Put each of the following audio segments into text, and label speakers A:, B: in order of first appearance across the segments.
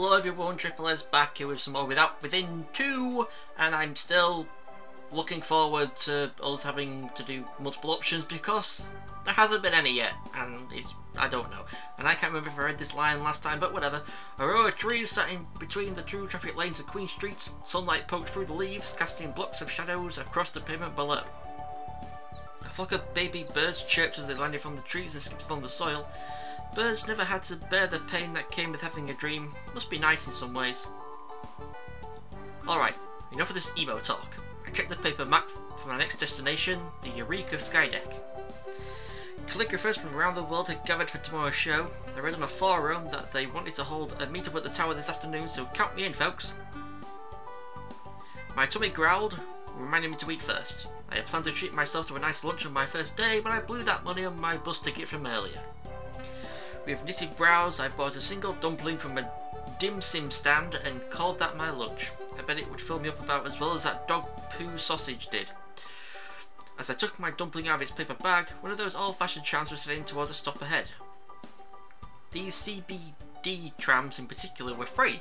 A: Hello everyone, Triple S back here with some more Within 2, and I'm still looking forward to us having to do multiple options because there hasn't been any yet, and I don't know. And I can't remember if I read this line last time, but whatever. A row of trees sat in between the two traffic lanes of Queen Street. Sunlight poked through the leaves, casting blocks of shadows across the pavement below. A flock of baby birds chirped as they landed from the trees and skipped along the soil. Birds never had to bear the pain that came with having a dream. Must be nice in some ways. Alright, enough of this emo talk. I checked the paper map for my next destination, the Eureka Skydeck. Calligraphers from around the world had gathered for tomorrow's show. I read on a forum that they wanted to hold a meetup at the tower this afternoon, so count me in, folks. My tummy growled, reminding me to eat first. I had planned to treat myself to a nice lunch on my first day, but I blew that money on my bus ticket from earlier. With knitted brows, I bought a single dumpling from a dim sim stand and called that my lunch. I bet it would fill me up about as well as that dog poo sausage did. As I took my dumpling out of its paper bag, one of those old-fashioned trams was heading towards a stop ahead. These CBD trams in particular were free,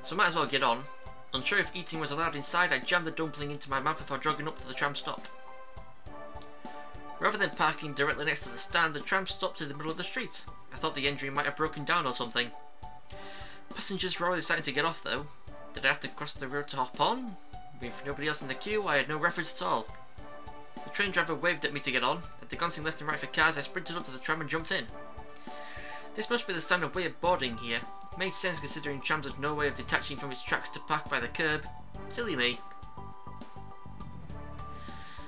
A: so I might as well get on. Unsure if eating was allowed inside, I jammed the dumpling into my mouth before jogging up to the tram stop. Rather than parking directly next to the stand, the tram stopped in the middle of the street. I thought the engine might have broken down or something. Passengers were already starting to get off though. Did I have to cross the road to hop on? With nobody else in the queue, I had no reference at all. The train driver waved at me to get on. After glancing left and right for cars, I sprinted up to the tram and jumped in. This must be the standard way of boarding here. It made sense considering trams had no way of detaching from its tracks to park by the curb. Silly me.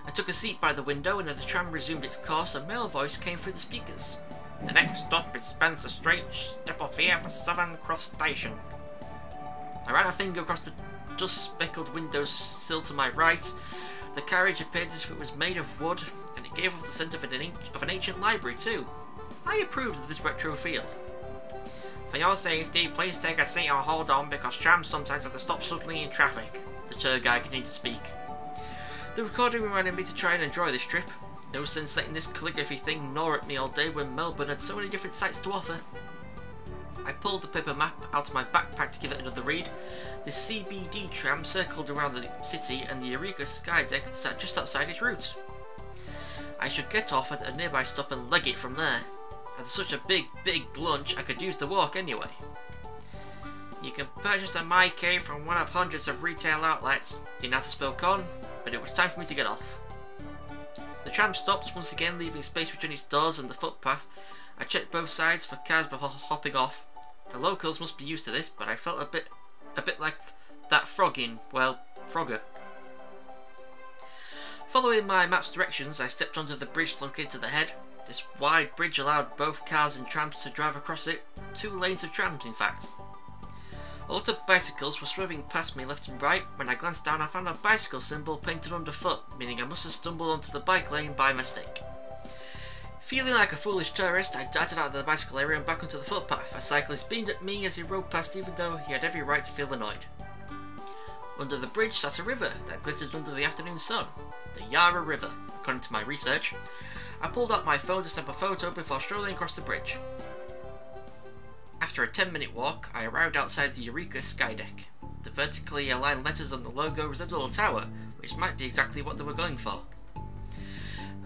A: I took a seat by the window, and as the tram resumed its course, a male voice came through the speakers. The next stop is Spencer Street. Step off here for Southern Cross Station. I ran a finger across the dust-speckled window sill to my right. The carriage appeared as if it was made of wood, and it gave off the scent of an ancient library too. I approved of this retro feel. For your safety, please take a seat or hold on, because trams sometimes have to stop suddenly in traffic. The tour guide continued to speak. The recording reminded me to try and enjoy this trip. No sense letting this calligraphy thing gnaw at me all day when Melbourne had so many different sights to offer. I pulled the paper map out of my backpack to give it another read. The CBD tram circled around the city and the Eureka Skydeck sat just outside its route. I should get off at a nearby stop and leg it from there. As such a big lunch, I could use the walk anyway. You can purchase a Mickey from one of hundreds of retail outlets. Dinata spoke on, but it was time for me to get off. The tram stopped, once again leaving space between its doors and the footpath. I checked both sides for cars before hopping off. The locals must be used to this, but I felt a bit like that frog in, well, Frogger. Following my map's directions, I stepped onto the bridge located ahead. This wide bridge allowed both cars and trams to drive across it. 2 lanes of trams, in fact. A lot of bicycles were swerving past me left and right. When I glanced down, I found a bicycle symbol painted underfoot, meaning I must have stumbled onto the bike lane by mistake. Feeling like a foolish tourist, I darted out of the bicycle area and back onto the footpath. A cyclist beamed at me as he rode past, even though he had every right to feel annoyed. Under the bridge sat a river that glittered under the afternoon sun. The Yarra River, according to my research. I pulled out my phone to snap a photo before strolling across the bridge. After a 10-minute walk, I arrived outside the Eureka Skydeck. The vertically aligned letters on the logo resembled a tower, which might be exactly what they were going for.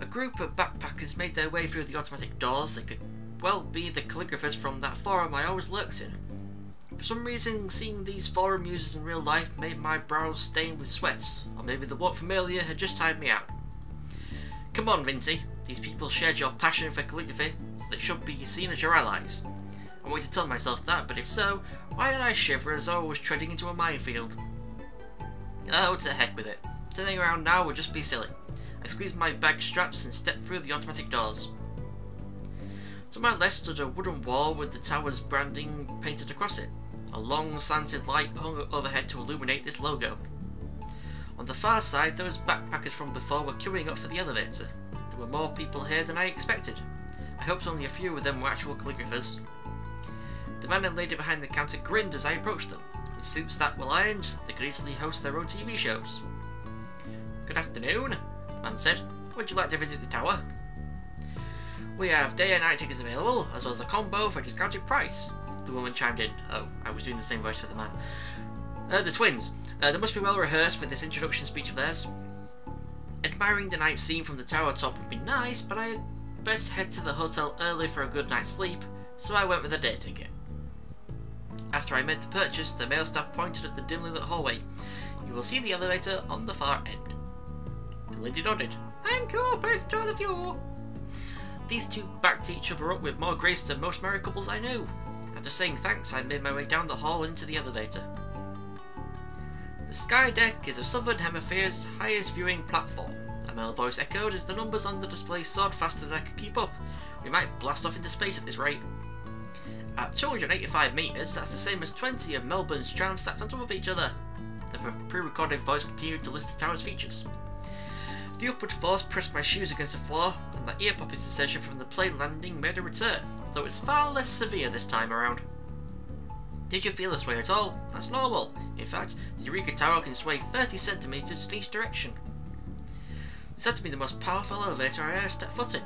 A: A group of backpackers made their way through the automatic doors. They could well be the calligraphers from that forum I always lurked in. For some reason, seeing these forum users in real life made my brows stain with sweat, or maybe the walk from earlier had just tired me out. Come on, Vinty, these people shared your passion for calligraphy, so they should be seen as your allies. I wanted to tell myself that, but if so, why did I shiver as though I was treading into a minefield? Oh, to heck with it. Turning around now would just be silly. I squeezed my bag straps and stepped through the automatic doors. To my left stood a wooden wall with the tower's branding painted across it. A long slanted light hung overhead to illuminate this logo. On the far side, those backpackers from before were queuing up for the elevator. There were more people here than I expected. I hoped only a few of them were actual calligraphers. The man and lady behind the counter grinned as I approached them. With suits that well ironed, they could easily host their own TV shows. Good afternoon, the man said. Would you like to visit the tower? We have day and night tickets available, as well as a combo for a discounted price. The woman chimed in. Oh, I was doing the same voice for the man. The twins. They must be well rehearsed with this introduction speech of theirs. Admiring the night scene from the tower top would be nice, but I had best head to the hotel early for a good night's sleep, so I went with a day ticket. After I made the purchase, the male staff pointed at the dimly lit hallway. You will see the elevator on the far end. The lady nodded. Thank you, please enjoy the view. These two backed each other up with more grace than most married couples I knew. After saying thanks, I made my way down the hall into the elevator. The sky deck is the Southern Hemisphere's highest viewing platform. A male voice echoed as the numbers on the display soared faster than I could keep up. We might blast off into space at this rate. At 285 metres, that's the same as 20 of Melbourne's trams stacked on top of each other. The pre-recorded voice continued to list the tower's features. The upward force pressed my shoes against the floor, and the ear-popping sensation from the plane landing made a return, though it's far less severe this time around. Did you feel this way at all? That's normal. In fact, the Eureka Tower can sway 30 centimetres in each direction. This had to be the most powerful elevator I ever stepped foot in.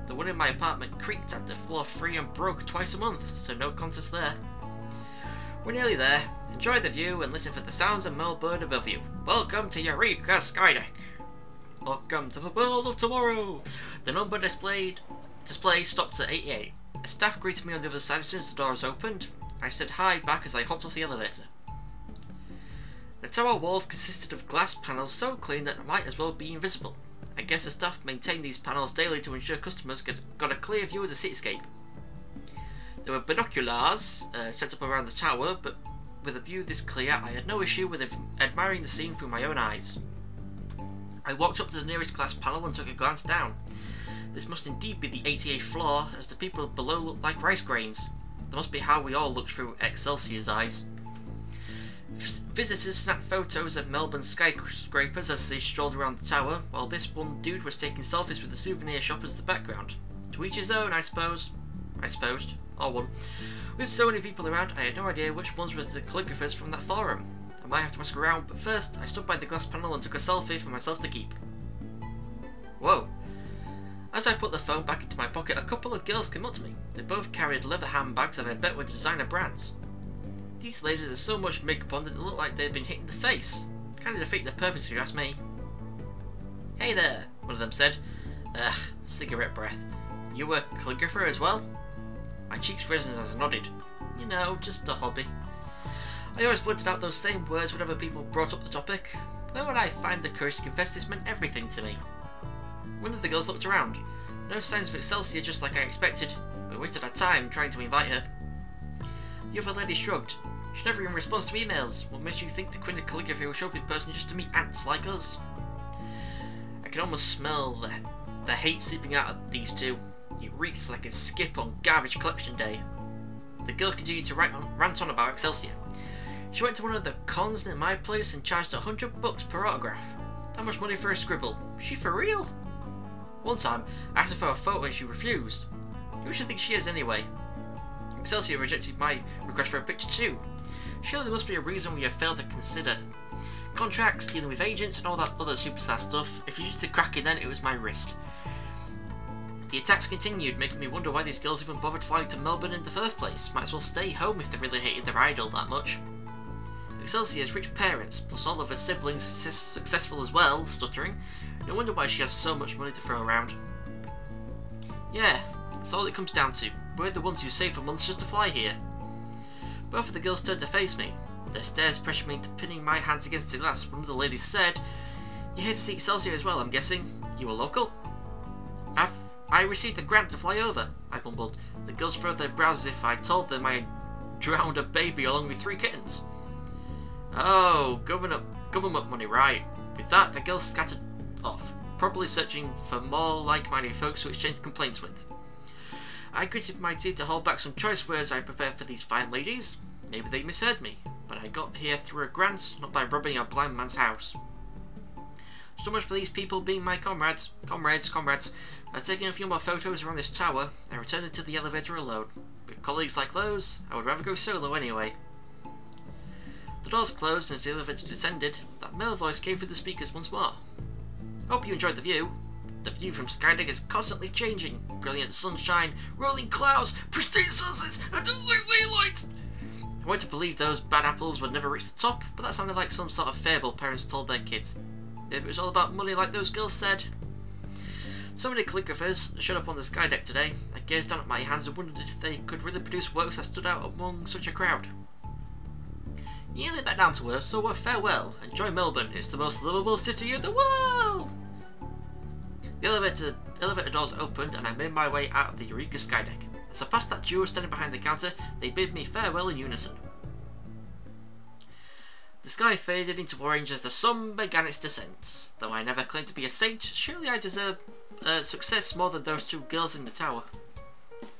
A: The one in my apartment creaked at the floor free and broke twice a month, so no contest there. We're nearly there. Enjoy the view and listen for the sounds of Melbourne above you. Welcome to Eureka Skydeck. Welcome to the world of tomorrow. The number display stopped at 88. A staff greeted me on the other side as soon as the doors opened. I said hi back as I hopped off the elevator. The tower walls consisted of glass panels so clean that it might as well be invisible. I guess the staff maintain these panels daily to ensure customers got a clear view of the cityscape. There were binoculars set up around the tower, but with a view this clear, I had no issue with admiring the scene through my own eyes. I walked up to the nearest glass panel and took a glance down. This must indeed be the 88th floor, as the people below looked like rice grains. That must be how we all looked through Excelsior's eyes. Visitors snapped photos of Melbourne skyscrapers as they strolled around the tower, while this one dude was taking selfies with the souvenir shop as the background. To each his own, I suppose. I supposed. Or one. With so many people around, I had no idea which ones were the calligraphers from that forum. I might have to ask around, but first, I stood by the glass panel and took a selfie for myself to keep. Whoa. As I put the phone back into my pocket, a couple of girls came up to me. They both carried leather handbags and I bet were designer brands. These ladies had so much makeup on that they looked like they'd been hit in the face. Kind of defeat the purpose if you ask me. Hey there, one of them said. Ugh, cigarette breath. You a calligrapher as well? My cheeks risen as I nodded. You know, just a hobby. I always blurted out those same words whenever people brought up the topic. Where would I find the courage to confess this meant everything to me? One of the girls looked around. No signs of Excelsior, just like I expected. We wasted our time trying to invite her. The other lady shrugged. She never even responds to emails. What makes you think the Queen of Calligraphy will show up in person just to meet ants like us? I can almost smell the hate seeping out of these two. It reeks like a skip on garbage collection day. The girl continued to rant on about Excelsior. She went to one of the cons near my place and charged $100 per autograph. That much money for a scribble. Is she for real? One time, I asked her for a photo and she refused. Who should think she is anyway? Excelsior rejected my request for a picture too. Surely there must be a reason we have failed to consider. Contracts, dealing with agents and all that other superstar stuff. If you used to crack it then, it was my wrist. The attacks continued, making me wonder why these girls even bothered flying to Melbourne in the first place. Might as well stay home if they really hated their idol that much. Excelsior's rich parents, plus all of her siblings successful as well, stuttering. No wonder why she has so much money to throw around. Yeah, that's all it comes down to. We're the ones who save for months just to fly here. Both of the girls turned to face me. Their stares pressured me into pinning my hands against the glass. One of the ladies said, "You're here to see Excelsior as well, I'm guessing. You a local?" I received a grant to fly over, I mumbled. The girls furrowed their brows as if I told them I had drowned a baby along with 3 kittens. Oh, government money, right. With that, the girls scattered off, probably searching for more like-minded folks to exchange complaints with. I gritted my teeth to hold back some choice words I prepared for these fine ladies. Maybe they misheard me, but I got here through a grant, not by robbing a blind man's house. So much for these people being my comrades. Comrades. I've taken a few more photos around this tower and returned to the elevator alone. With colleagues like those, I would rather go solo anyway. The doors closed and as the elevator descended, that male voice came through the speakers once more. Hope you enjoyed the view. The view from Skydeck is constantly changing. Brilliant sunshine, rolling clouds, pristine sunsets, and dazzling light. I wanted to believe those bad apples would never reach the top, but that sounded like some sort of fable parents told their kids. Maybe it was all about money like those girls said. So many calligraphers showed up on the Skydeck today. I gazed down at my hands and wondered if they could really produce works that stood out among such a crowd. Nearly back down to earth, so farewell. Enjoy Melbourne, it's the most livable city in the world! The elevator doors opened and I made my way out of the Eureka Skydeck. As I passed that duo standing behind the counter, they bid me farewell in unison. The sky faded into orange as the sun began its descent. Though I never claimed to be a saint, surely I deserve success more than those two girls in the tower.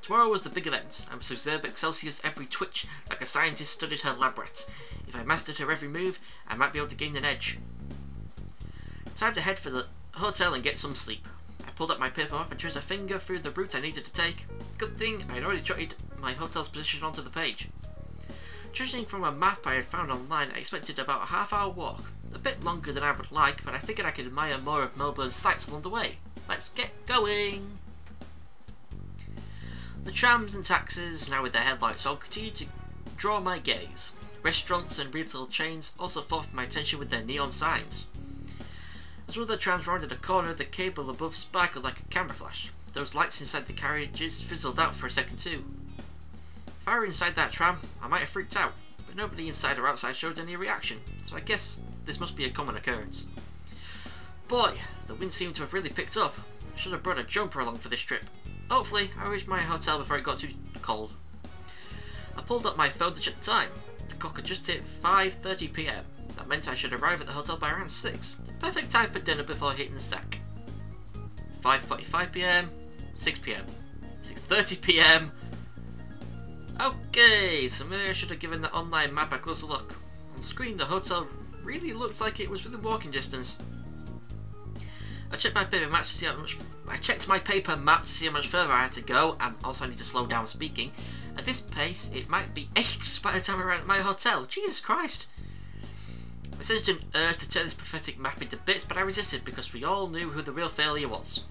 A: Tomorrow was the big event. I must observe Excelsior's every twitch like a scientist studied her lab rat. If I mastered her every move, I might be able to gain an edge. Time to head for the hotel and get some sleep. I pulled up my paper map and chose a finger through the route I needed to take. Good thing I had already jotted my hotel's position onto the page. Judging from a map I had found online, I expected about a half-hour walk. A bit longer than I would like, but I figured I could admire more of Melbourne's sights along the way. Let's get going! The trams and taxis, now with their headlights on, continued to draw my gaze. Restaurants and retail chains also fought for my attention with their neon signs. As one of the trams rounded a corner, the cable above sparkled like a camera flash. Those lights inside the carriages fizzled out for a second too. If I were inside that tram, I might have freaked out, but nobody inside or outside showed any reaction, so I guess this must be a common occurrence. Boy, the wind seemed to have really picked up. I should have brought a jumper along for this trip. Hopefully, I reached my hotel before it got too cold. I pulled up my phone to check the time. The clock had just hit 5:30 PM. That meant I should arrive at the hotel by around 6. The perfect time for dinner before hitting the stack. 5:45 PM, 6 PM, 6:30 PM. Okay, so maybe I should have given the online map a closer look. On screen, the hotel really looked like it was within walking distance. I checked my paper map to see how much further I had to go, and also I need to slow down speaking. At this pace, it might be 8 by the time I arrive at my hotel. Jesus Christ! I sensed an urge to tear this pathetic map into bits, but I resisted because we all knew who the real failure was.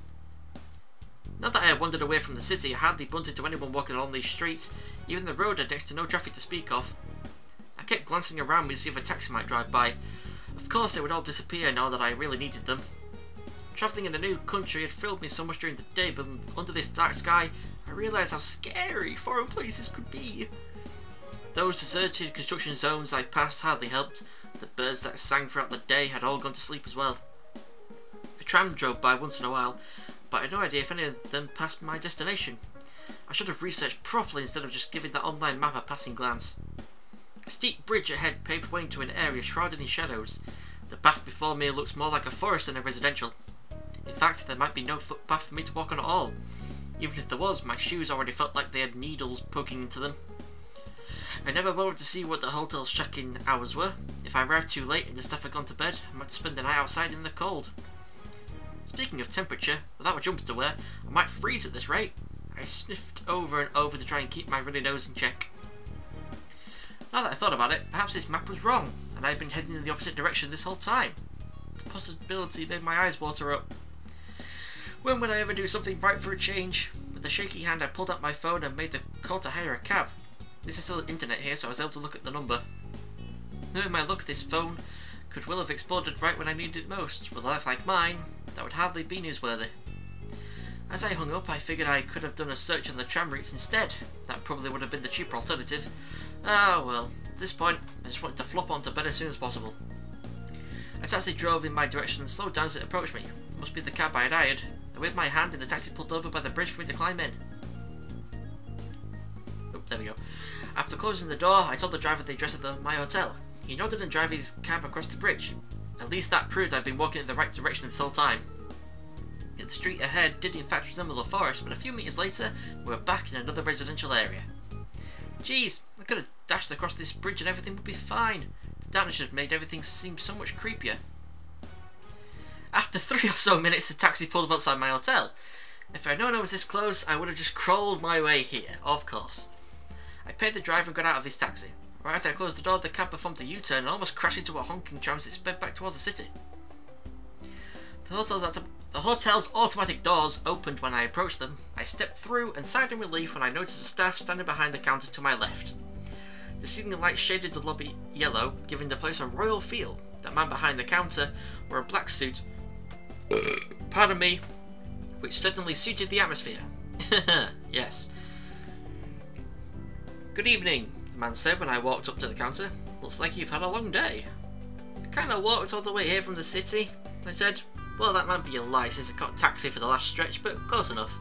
A: Now that I had wandered away from the city, I hardly bumped into anyone walking along these streets. Even the road had next to no traffic to speak of. I kept glancing around me to see if a taxi might drive by. Of course they would all disappear now that I really needed them. Travelling in a new country had thrilled me so much during the day, but under this dark sky, I realised how scary foreign places could be. Those deserted construction zones I passed hardly helped. The birds that sang throughout the day had all gone to sleep as well. A tram drove by once in a while, but I had no idea if any of them passed my destination. I should have researched properly instead of just giving that online map a passing glance. A steep bridge ahead paved way into an area shrouded in shadows. The path before me looked more like a forest than a residential. In fact, there might be no footpath for me to walk on at all. Even if there was, my shoes already felt like they had needles poking into them. I never bothered to see what the hotel's check-in hours were. If I arrived too late and the staff had gone to bed, I might spend the night outside in the cold. Speaking of temperature, without a jumper to wear, I might freeze at this rate. I sniffed over and over to try and keep my runny nose in check. Now that I thought about it, perhaps this map was wrong, and I had been heading in the opposite direction this whole time. The possibility made my eyes water up. When would I ever do something right for a change? With a shaky hand I pulled out my phone and made the call to hire a cab. This is still internet here, so I was able to look at the number. Knowing my luck, this phone could well have exploded right when I needed it most. With a life like mine, that would hardly be newsworthy. As I hung up, I figured I could have done a search on the tram routes instead. That probably would have been the cheaper alternative. Ah well, at this point, I just wanted to flop onto bed as soon as possible. A taxi drove in my direction and slowed down as it approached me. It must be the cab I had hired. I waved my hand and the taxi pulled over by the bridge for me to climb in. Oh, there we go. After closing the door, I told the driver the address of my hotel. He nodded and drove his cab across the bridge. At least that proved I'd been walking in the right direction this whole time. The street ahead did in fact resemble a forest, but a few metres later, we were back in another residential area. Geez, I could have dashed across this bridge and everything would be fine. The darkness had made everything seem so much creepier. After 3 or so minutes, the taxi pulled up outside my hotel. If I had known I was this close, I would have just crawled my way here, of course. I paid the driver and got out of his taxi. Right after I closed the door, the cab performed a U-turn and almost crashed into a honking tram as it sped back towards the city. The The hotel's automatic doors opened when I approached them. I stepped through and sighed in relief when I noticed the staff standing behind the counter to my left. The ceiling light shaded the lobby yellow, giving the place a royal feel. The man behind the counter wore a black suit, pardon me, which certainly suited the atmosphere. Yes. Good evening, the man said when I walked up to the counter. Looks like you've had a long day. I kinda walked all the way here from the city, I said. Well, that might be a lie since I got a taxi for the last stretch, but close enough.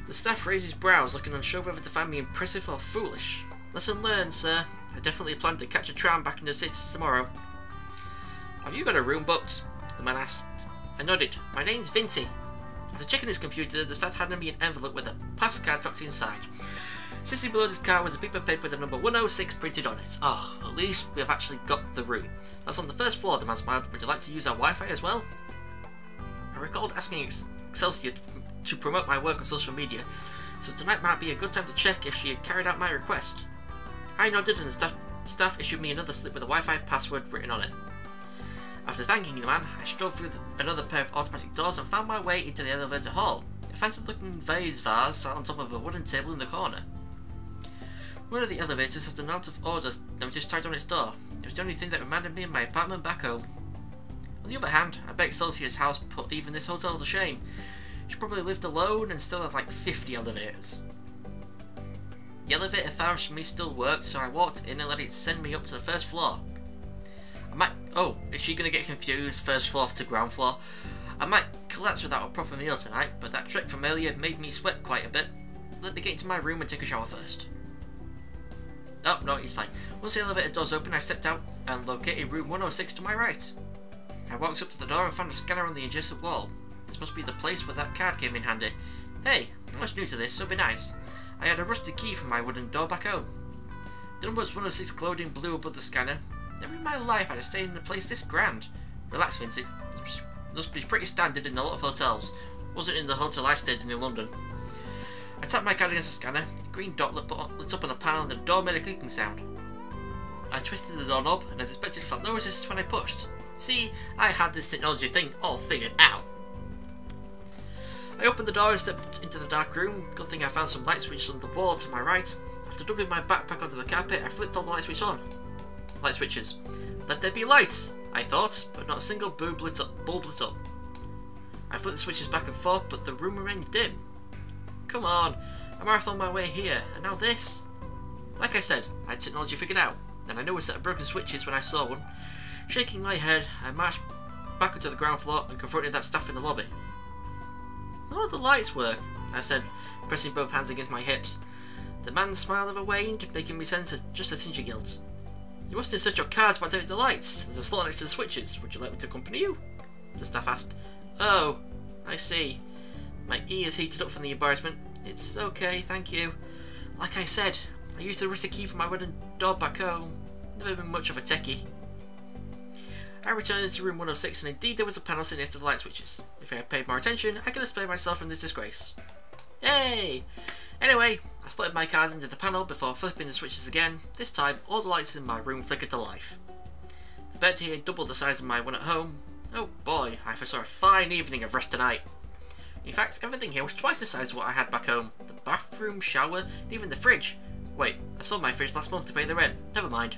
A: The staff raised his brows, looking unsure whether to find me impressive or foolish. Lesson learned, sir. I definitely plan to catch a tram back in the city tomorrow. Have you got a room booked? The man asked. I nodded. My name's Vinty. After checking his computer, the staff handed me an envelope with a pass card tucked inside. Sitting below this card was a piece of paper with the number 106 printed on it. Oh, at least we have actually got the room. That's on the first floor, the man smiled. Would you like to use our Wi-Fi as well? I recalled asking Excelsior to promote my work on social media, so tonight might be a good time to check if she had carried out my request. I nodded and the staff issued me another slip with a Wi-Fi password written on it. After thanking the man, I strode through another pair of automatic doors and found my way into the elevator hall. A fancy-looking vase sat on top of a wooden table in the corner. One of the elevators had an out-of-order notice tagged on its door. It was the only thing that reminded me of my apartment back home. On the other hand, I bet Excelsior's house put even this hotel to shame. She probably lived alone and still had like 50 elevators. The elevator found me still worked, so I walked in and let it send me up to the first floor. Oh, is she going to get confused, first floor to ground floor? I might collapse without a proper meal tonight, but that trek from earlier made me sweat quite a bit. Let me get into my room and take a shower first. Oh, no, it's fine. Once the elevator doors opened, I stepped out and located room 106 to my right. I walked up to the door and found a scanner on the adjacent wall. This must be the place where that card came in handy. Hey, I'm much new to this, so be nice. I had a rusty key for my wooden door back home. The numbers 106 glowed in blue above the scanner. Never in my life had I stayed in a place this grand. Relax, Vinty. This must be pretty standard in a lot of hotels. Wasn't in the hotel I stayed in London. I tapped my card against the scanner. A green dot lit up on the panel and the door made a clicking sound. I twisted the doorknob and as expected felt no resistance when I pushed. See, I had this technology thing all figured out. I opened the door and stepped into the dark room. Good thing I found some light switches on the wall to my right. After dumping my backpack onto the carpet, I flipped all the light switches on. Light switches. Let there be light, I thought, but not a single bulb lit up. I flipped the switches back and forth, but the room remained dim. Come on, I marathoned my way here, and now this. Like I said, I had technology figured out, and I knew a set of broken switches when I saw one. Shaking my head, I marched back onto the ground floor and confronted that staff in the lobby. None of the lights work, I said, pressing both hands against my hips. The man's smile never waned, making me sense just a tinge of guilt. You must insert your cards by the lights. There's a slot next to the switches. Would you like me to accompany you? The staff asked. Oh, I see. My ears heated up from the embarrassment. It's okay, thank you. Like I said, I used the rusty key for my wooden door back home. Never been much of a techie. I returned into room 106 and indeed there was a panel sitting next to the light switches. If I had paid more attention, I could have spared myself from this disgrace. Yay! Anyway, I slotted my cards into the panel before flipping the switches again. This time, all the lights in my room flickered to life. The bed here doubled the size of my one at home. Oh boy, I foresaw a fine evening of rest tonight. In fact, everything here was twice the size of what I had back home. The bathroom, shower, and even the fridge. Wait, I sold my fridge last month to pay the rent. Never mind.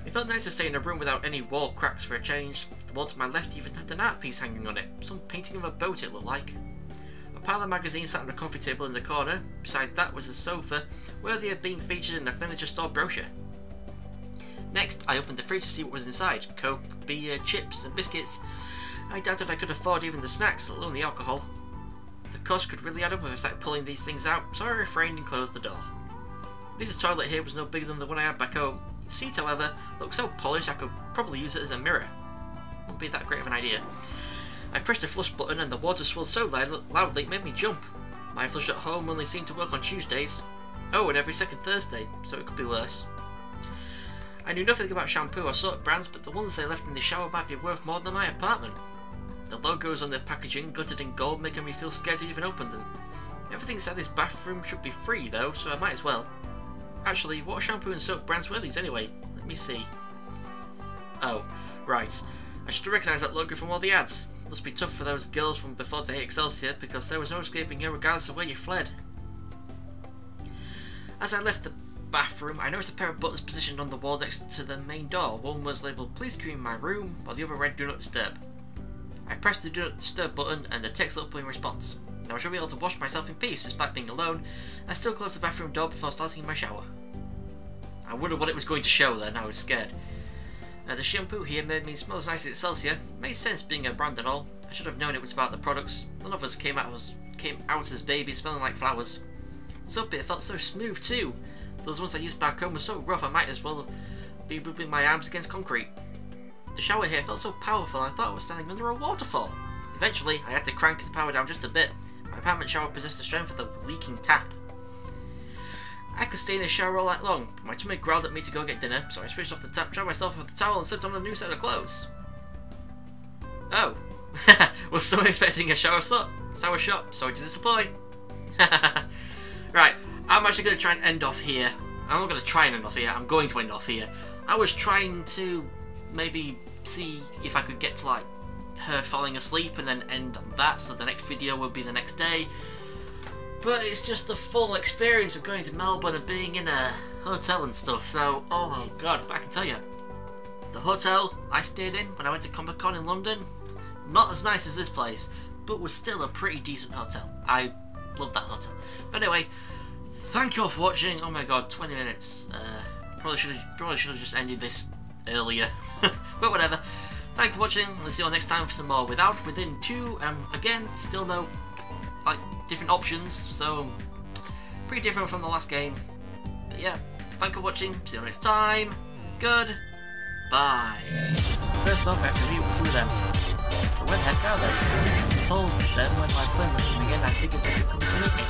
A: It felt nice to stay in a room without any wall cracks for a change. The wall to my left even had an art piece hanging on it. Some painting of a boat it looked like. A pile of magazines sat on a coffee table in the corner. Beside that was a sofa, worthy of being featured in a furniture store brochure. Next, I opened the fridge to see what was inside. Coke, beer, chips and biscuits. I doubted I could afford even the snacks, let alone the alcohol. The cost could really add up if I started pulling these things out, so I refrained and closed the door. This toilet here was no bigger than the one I had back home. Its seat, however, looked so polished I could probably use it as a mirror. Wouldn't be that great of an idea. I pressed the flush button and the water swirled so loudly it made me jump. My flush at home only seemed to work on Tuesdays. Oh, and every second Thursday, so it could be worse. I knew nothing about shampoo or soap brands, but the ones they left in the shower might be worth more than my apartment. The logos on their packaging glittered in gold, making me feel scared to even open them. Everything inside this bathroom should be free though, so I might as well. Actually, what shampoo and soap brands were these anyway? Let me see. Oh, right. I should recognise that logo from all the ads. Must be tough for those girls from before to hit Excelsior, because there was no escaping here regardless of where you fled. As I left the bathroom, I noticed a pair of buttons positioned on the wall next to the main door. One was labelled "Please clean my room," while the other read "Do not disturb." I pressed the "Do not disturb" button and the text lit up in response. Now I should be able to wash myself in peace despite being alone. I still closed the bathroom door before starting my shower. I wondered what it was going to show then, I was scared. The shampoo here made me smell as nice as Excelsior. Made sense being a brand and all. I should have known it was about the products. None of us came out as babies smelling like flowers. The soap bit felt so smooth too. Those ones I used back home were so rough I might as well be rubbing my arms against concrete. The shower here felt so powerful I thought I was standing under a waterfall. Eventually, I had to crank the power down just a bit. My apartment shower possessed the strength of the leaking tap. I could stay in the shower all night long, but my tummy growled at me to go get dinner, so I switched off the tap, dried myself with the towel and slipped on a new set of clothes. Oh. Was someone expecting a sour shot? Sorry to disappoint. Right, I'm actually going to try and end off here. I'm not going to try and end off here, I'm going to end off here. I was trying to maybe see if I could get to like her falling asleep and then end on that, so the next video will be the next day. But it's just the full experience of going to Melbourne and being in a hotel and stuff, so oh my god, I can tell you. The hotel I stayed in when I went to Comic-Con in London, not as nice as this place, but was still a pretty decent hotel. I love that hotel. But anyway, thank you all for watching. Oh my god, 20 minutes. Probably should have just ended this earlier. But whatever. Thank you for watching. We'll see you all next time for some more Within 2. Again, still no like different options, so pretty different from the last game. But yeah, thank you for watching. See you next time. Goodbye. First off, I have to read through them. But where the heck are they? I told them when my plane was coming in, I figured they could come to meet me.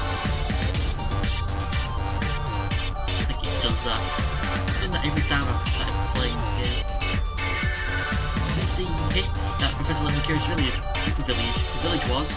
A: I think it does that. I've done that every time I've started playing this game. Since the hit that Professor Lemoncure's village was,